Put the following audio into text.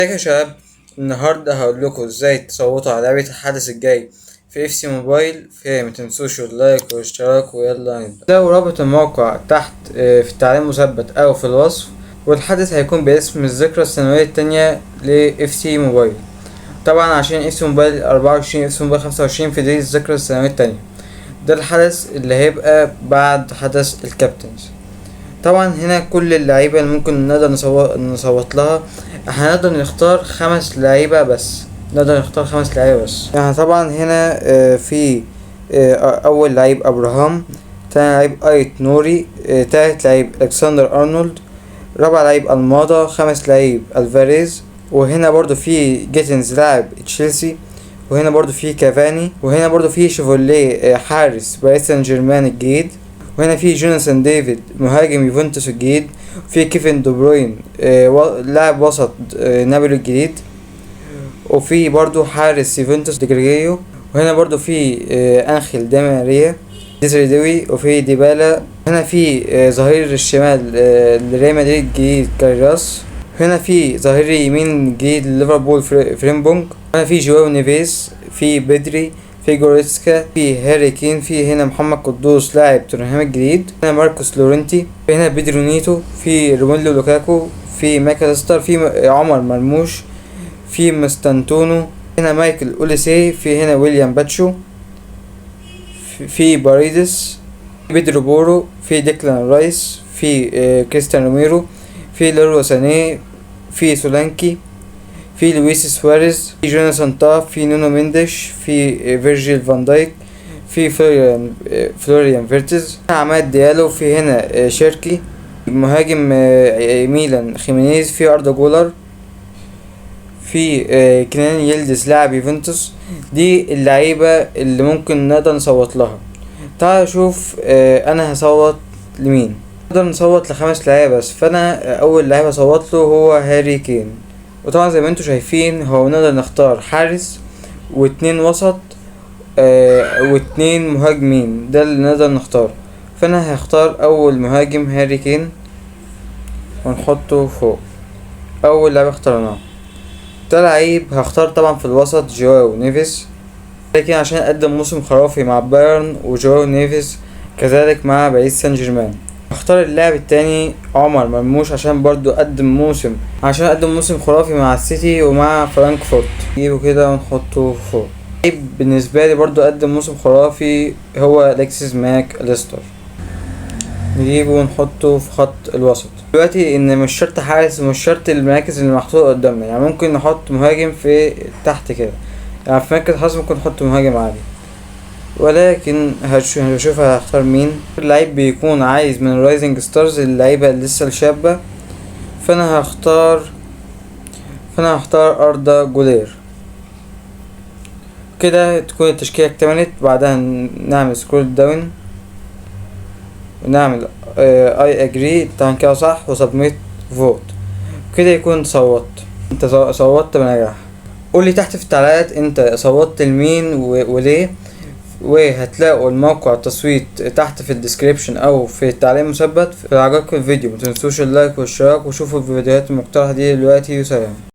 ازيك يا شباب. النهارده هقول لكم ازاي تصوتوا على لعبة الحدث الجاي في اف سي موبايل. متنسوش اللايك والاشتراك، ويلا نبدأ. لو رابط الموقع تحت في التعليم مثبت او في الوصف. والحدث هيكون باسم الذكرى السنوية التانية ل اف سي موبايل. طبعا عشان اف سي موبايل 24 اف سي موبايل 25 في دي الذكرى السنوية التانية. ده الحدث اللي هيبقى بعد حدث الكابتنز. طبعا هنا كل اللعيبة اللي ممكن نقدر نصوت لها. هنقدر نختار 5 لعيبة بس. يعني طبعا هنا في اول لعيب ابراهام، تاني لعيب ايت نوري، تالت لعيب الكسندر ارنولد، رابع لعيب الماضة، خامس لعيب الفاريز، وهنا برضو في جيتنز لاعب تشيلسي، وهنا برضو في كافاني، وهنا برضو في شيفوليه حارس باريس سان جيرمان الجديد، وهنا في جوناثان ديفيد مهاجم يوفنتوس الجديد، في كيفن دي بروين لاعب وسط نابولي الجديد، وفي برضو حارس يوفنتوس ديجريجيو، وهنا برضو في انخيل دي ماريا ديزري دوي، وفي ديبالا. هنا في ظهير الشمال لريال مدريد الجديد كاريراس، هنا في ظهير يمين جديد ليفربول فريمبونج، هنا في جواو نيفيز، في بدري، في جوريتسكا، في هاري كين، في هنا محمد قدوس لاعب توتنهام الجديد، هنا ماركوس لورنتي، في هنا بيدرو نيتو، في روميلو لوكاكو، في ماكاليستر، في عمر مرموش، في مستانتونو، هنا مايكل اوليسي، في هنا ويليام باتشو، في باريدس، في بيدرو بورو، في ديكلان رايس، في كريستيان روميرو، في ليرو سانيه، في سولانكي، في لويس سواريز، في جوناثان تاف، في نونو مينديش، في فيرجيل فان دايك، في فلوريان فيرتز، عماد ديالو، في هنا شيركي مهاجم ميلان خيمينيز، في اردا جولر، في كنان يلدز لاعب يوفنتوس. دي اللعيبة اللي ممكن نقدر نصوت لها. تعال شوف انا هصوت لمين. نقدر نصوت ل5 لعيبة بس، فانا اول لعيب هصوت له هو هاري كين. وطبعا زي ما انتوا شايفين هو نقدر نختار حارس و2 وسط و2 مهاجمين، ده اللي نقدر نختار. فانا هختار اول مهاجم هاري كين ونحطه فوق اول لعيب اخترناه. ده لعيب هختار طبعا في الوسط جواو نيفيز، لكن عشان قدم موسم خرافي مع بايرن، وجواو نيفيز كذلك مع باريس سان جيرمان. هختار اللاعب التاني عمر مرموش عشان برضو قدم موسم خرافي مع السيتي ومع فرانكفورت. نجيبه كده ونحطه فوق. لعيب بالنسبة لي برضو قدم موسم خرافي هو اليكسيس ماك أليستر، نجيبه ونحطه في خط الوسط. دلوقتي ان مش شرط حارس ومش شرط المراكز اللي محطوطة قدامنا، يعني ممكن نحط مهاجم في تحت كده، يعني في مركز حارس ممكن نحط مهاجم عادي، ولكن هنشوف هختار مين. اللعيب بيكون عايز من الرايزنج ستارز، اللعيبة اللي لسه الشابة. فانا هختار اردا جولير. كده تكون التشكيلة اكتملت. بعدها نعمل سكرول داون ونعمل اي اجري طبعا كده صح، وسبميت فوت. كده يكون انت صوتت بنجاح. قولي تحت في التعليقات انت صوتت لمين وليه، وهتلاقوا الموقع التصويت تحت في الديسكريبشن او في التعليق مثبت. في عجبكم الفيديو متنسوش اللايك والاشتراك، وشوفوا الفيديوهات المقترحة دي دلوقتي، وسلام.